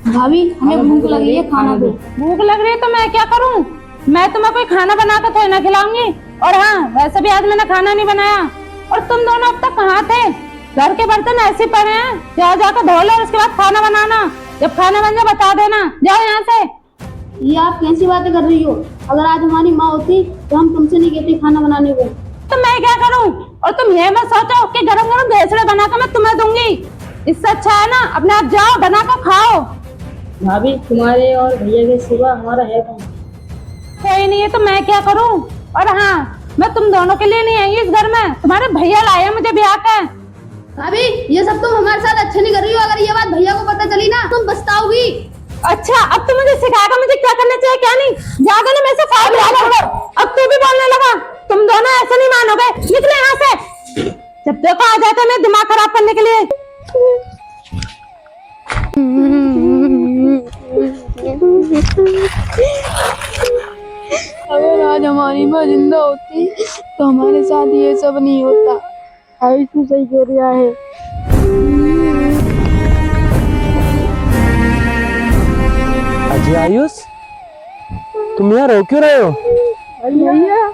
भाभी हमें भूख लग रही है, खाना दो। भूख लग रही है तो मैं क्या करूं? मैं तुम्हें कोई खाना बना कर थोड़ी ना खिलाऊंगी। और हाँ, वैसे भी आज मैंने खाना नहीं बनाया। और तुम दोनों अब तक कहाँ थे? घर के बर्तन ऐसे पड़े हैं, जाकर धो लो, उसके बाद खाना बनाना। जब खाना बन जाए बता देना। जाओ यहाँ से। ये आप कैसी बातें कर रही हो? अगर आज हमारी माँ होती तो हम तुमसे नहीं कहते खाना बनाने को। तो मैं क्या करूं? और तुम ये मत सोचो कि गरम गरम भेसड़े बनाकर मैं तुम्हें दूंगी। इससे अच्छा है ना अपने आप जाओ बना कर खाओ। भाभी तुम्हारे और भैया के सिवा हमारा है कौन? कोई नहीं है तो मैं क्या करूं? और हाँ, मैं तुम दोनों के लिए नहीं आई इस घर में, तुम्हारे भैया लाए मुझे ब्याह कर। भाभी ये सब तुम हमारे साथ अच्छा नहीं कर रही हो। अगर ये बात भैया को पता चली ना तुम पछताओगी। अच्छा, अब तुम मुझे सिखाएगा मुझे क्या करना चाहिए क्या नहीं। जाकर ना मेरे से फाइल लगा। अब तू भी बोलने लगा। तुम दोनों ऐसे नहीं मानोगे। निकले यहाँ से। जब देखो आ जाते हैं दिमाग खराब करने के लिए। अगर आज हमारी माँ जिंदा होती तो हमारे साथ ये सब नहीं होता। आयुष तू सही कह रहा है। अजय आयुष, तुम यहाँ रो क्यों रहे हो? भैया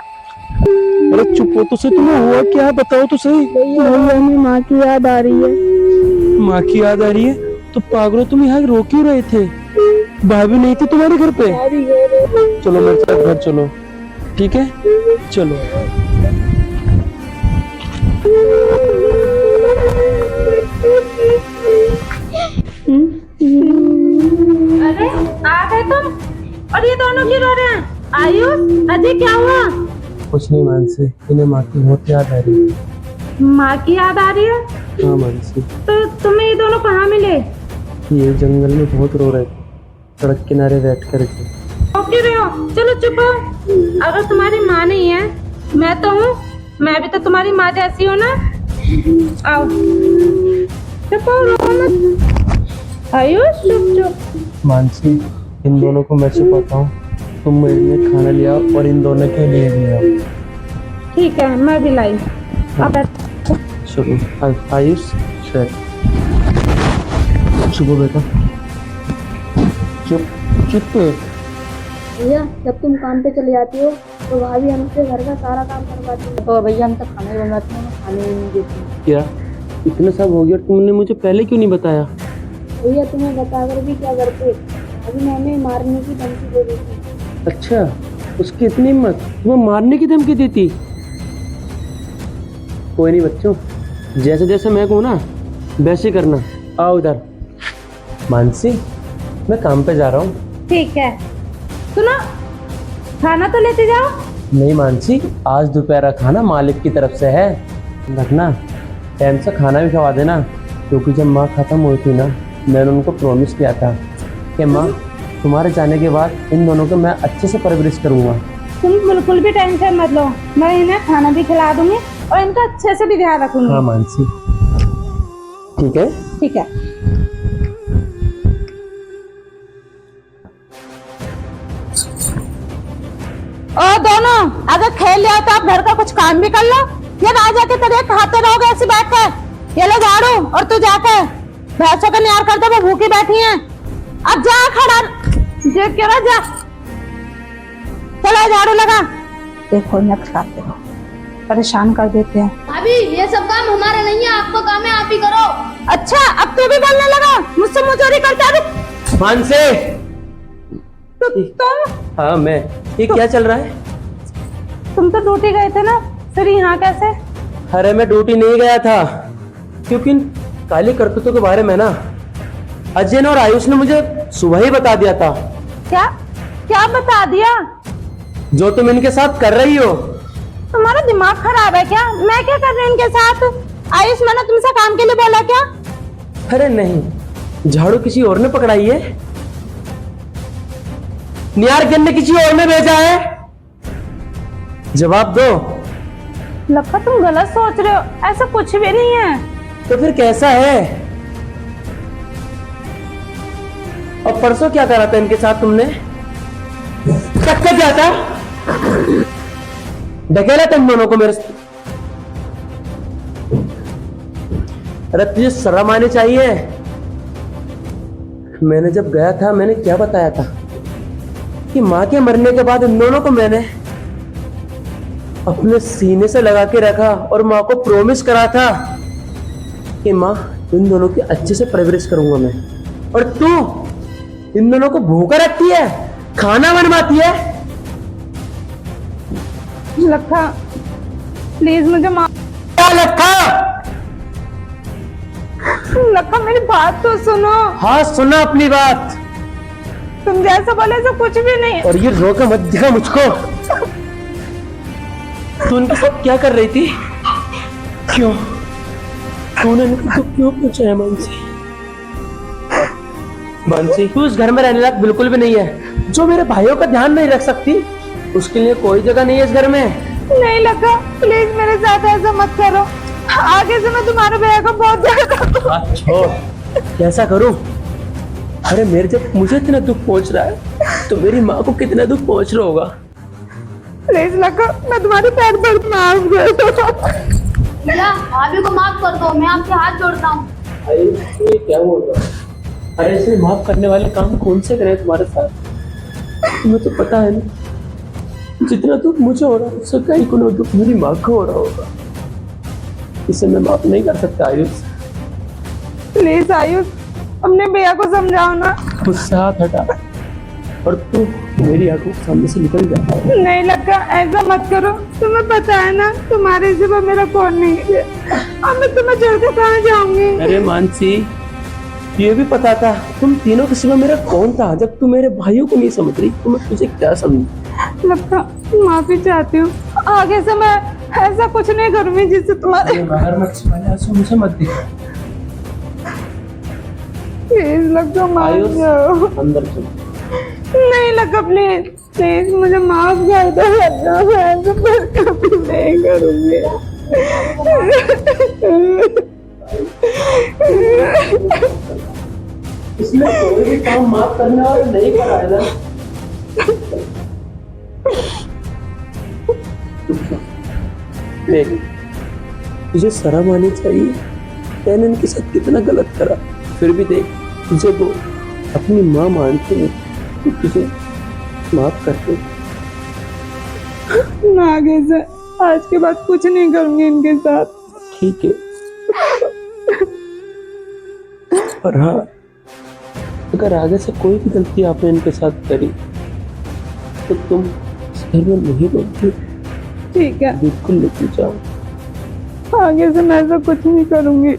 अरे चुप हो तो सही, तुम्हें हुआ क्या बताओ तो सही। भैया हमें माँ की याद आ रही है। माँ की याद आ रही है? तो पागलों तुम यहाँ रो क्यों रहे थे? भाभी नहीं थी तुम्हारे घर पे? चलो मेरे साथ घर चलो, ठीक है? चलो। अरे आ गए तुम। और ये दोनों क्यों रो रहे हैं? आयुष, अजय क्या हुआ? कुछ नहीं मानसी, इन्हें माँ की बहुत याद आ रही है। माँ की याद आ रही है? हाँ मानसी। तो तुम्हें ये दोनों कहाँ मिले? ये जंगल में बहुत रो रहे थे, सड़क किनारे बैठ कर के। क्यों रहे हो? चलो चुप हो। अगर तुम्हारी माँ नहीं है, मैं तो हूँ। मैं भी तो तुम्हारी माँ जैसी हूँ ना। आओ चुप हो, रो मत। आयुष चुप चुप। मानसी, इन दोनों को मैं छुपाता हूँ, तुम मेरे लिए खाना ले आओ और इन दोनों के लिए भी आओ। ठीक है, मैं भी लाई। अब चलो आयुष, चुप बेटा, चुप चुप। भैया जब तुम काम पे चले जाती हो तो भाभी हमसे घर का सारा काम करवाती है। तो भैया हम तो खाना ही बनाते हैं, खाने ही नहीं देते। क्या इतना सब हो गया, तुमने मुझे पहले क्यों नहीं बताया? भैया तुम्हें बताकर भी क्या करते, अभी ने हमें मारने की धमकी दे दी थी। अच्छा, उसकी इतनी हिम्मत, तुम्हें मारने की धमकी देती? कोई नहीं बच्चों, जैसे जैसे मैं कहूँ ना वैसे करना। आओ इधर। मानसी, मैं काम पे जा रहा हूँ। ठीक है। सुनो, खाना तो लेते जाओ। नहीं मानसी, आज दोपहर का खाना मालिक की तरफ से है, रखना। टाइम से खाना भी खवा देना, क्योंकि जब माँ खत्म हुई थी ना, मैंने उनको प्रॉमिस किया था कि माँ तुम्हारे जाने के बाद इन दोनों को मैं अच्छे से परवरिश करूँगा। तुम बिल्कुल भी टेंशन मत लो, मैं इन्हें खाना भी खिला दूंगी और इनका अच्छे से भी ध्यान रखूंगी। हाँ मानसी, ठीक है? ठीक है। और दोनों अगर खेल लिया तो आप घर का कुछ काम भी कर लो, या राजा की तरह खाते रहोगे ऐसे बैठकर। ये लो झाड़ू, और तू जाकर भैंसों का न्यार करते, वो भूखी बैठी हैं। अब जा खड़ा देख के जा, चलो झाड़ू लगा। देखो न खाते हो, परेशान कर देते हैं। भाभी ये सब काम हमारा नहीं है, आपको काम है आप ही करो। अच्छा, अब तू भी बोलने लगा, मुझसे मुचोरी करता। मानसी, तुम हाँ मैं, ये क्या चल रहा है? तुम तो ड्यूटी गए थे ना, फिर यहाँ कैसे? अरे मैं ड्यूटी नहीं गया था, क्योंकि इन काली करतूतों के बारे में ना अजय ने और आयुष ने मुझे सुबह ही बता दिया था। क्या क्या बता दिया? जो तुम इनके साथ कर रही हो। तुम्हारा दिमाग खराब है क्या? मैं क्या कर रही हूँ इनके साथ? आयुष, मैंने तुमसे काम के लिए बोला क्या? अरे नहीं, झाड़ू किसी और ने पकड़ाई है, नियार गिन ने किसी और ने भेजा है। जवाब दो। लगता तुम गलत सोच रहे हो, ऐसा कुछ भी नहीं है। तो फिर कैसा है? और परसों क्या करा था इनके साथ तुमने? चक्कर क्या था? ढकेला तुम दोनों को मेरे। अरे तुझे शर्म आनी चाहिए। मैंने जब गया था मैंने क्या बताया था कि माँ के मरने के बाद इन दोनों को मैंने अपने सीने से लगा के रखा और माँ को प्रॉमिस करा था कि माँ इन दोनों की अच्छे से परवरिश करूंगा मैं। और तू इन दोनों को भूखा रखती है, खाना बनवाती है। लखा प्लीज मुझे माफ। क्या लखा? लखा मेरी बात तो सुनो। हाँ सुना अपनी बात। तुम जैसा बोले तो कुछ भी नहीं। और ये रोका मत दिखा मुझको। तू उनके साथ क्या कर रही थी? क्यों तूने इनको क्यों पूछा है मानसी? मानसी तू इस घर में रहने लायक बिल्कुल भी नहीं है। जो मेरे भाइयों का ध्यान नहीं रख सकती उसके लिए कोई जगह नहीं है इस घर में। नहीं लखा प्लीज मेरे साथ ऐसा मत करो। आगे से मैं तुम्हारे भैया को बहुत ज्यादा। छोड़, कैसा करूं? अरे मेरे जब मुझे इतना दुख पहुंच रहा है तो मेरी माँ को कितना दुख पहुंच रहा होगा। प्लीज लखा मैं तुम्हारे पैर पर माफ कर दो। भैया भाभी को माफ कर दो, मैं आपके हाथ जोड़ता हूँ। अरे ये क्या बोल रहा है? अरे इसे माफ करने वाले काम कौन से करें तुम्हारे साथ? तुम्हें तो पता है ना जितना दुख मुझे हो रहा है उससे कहीं को दुख मेरी माँ को हो रहा होगा। इसे मैं माफ नहीं कर सकता आयुष। प्लीज आयुष अपने भैया को समझाओ ना। गुस्सा हाथ हटा और तू मेरी आंखों के सामने से निकल जा। नहीं लखा ऐसा मत करो। तुम्हें पता है ना तुम्हारे सिवा मेरा कौन नहीं है। अब मैं तुम्हें छोड़कर कहाँ जाऊंगी? अरे मानसी ये भी पता था तुम तीनों के सिवा मेरा कौन था। जब तू मेरे भाइयों को नहीं समझ रही तो मैं तुझे क्या समझू? लखा माफी चाहती हूँ। आगे से मैं ऐसा कुछ नहीं करूंगी जिससे तुम्हारे। बाहर मत मुझे मत दिखा। प्लीज लखा माफ आयुष जाओ। अंदर चल। नहीं लखा प्लीज प्लीज मुझे माफ कर दो। लखा मैं ऐसा फिर कभी नहीं करूंगी। इसमें कोई भी काम माफ करने वाला नहीं कराएगा। देख तुझे शर्म आनी चाहिए। मैंने इनके साथ कितना गलत करा फिर भी देख तुझे वो अपनी माँ मानते हैं तो तुझे माफ करते। मैं आगे से आज के बाद कुछ नहीं करूंगी इनके साथ। ठीक है पर हाँ अगर आगे से कोई भी गलती आपने इनके साथ करी तो तुम इस घर में नहीं बोलती। ठीक है बिल्कुल लेके जाओ। आगे से मैं ऐसा कुछ नहीं करूंगी।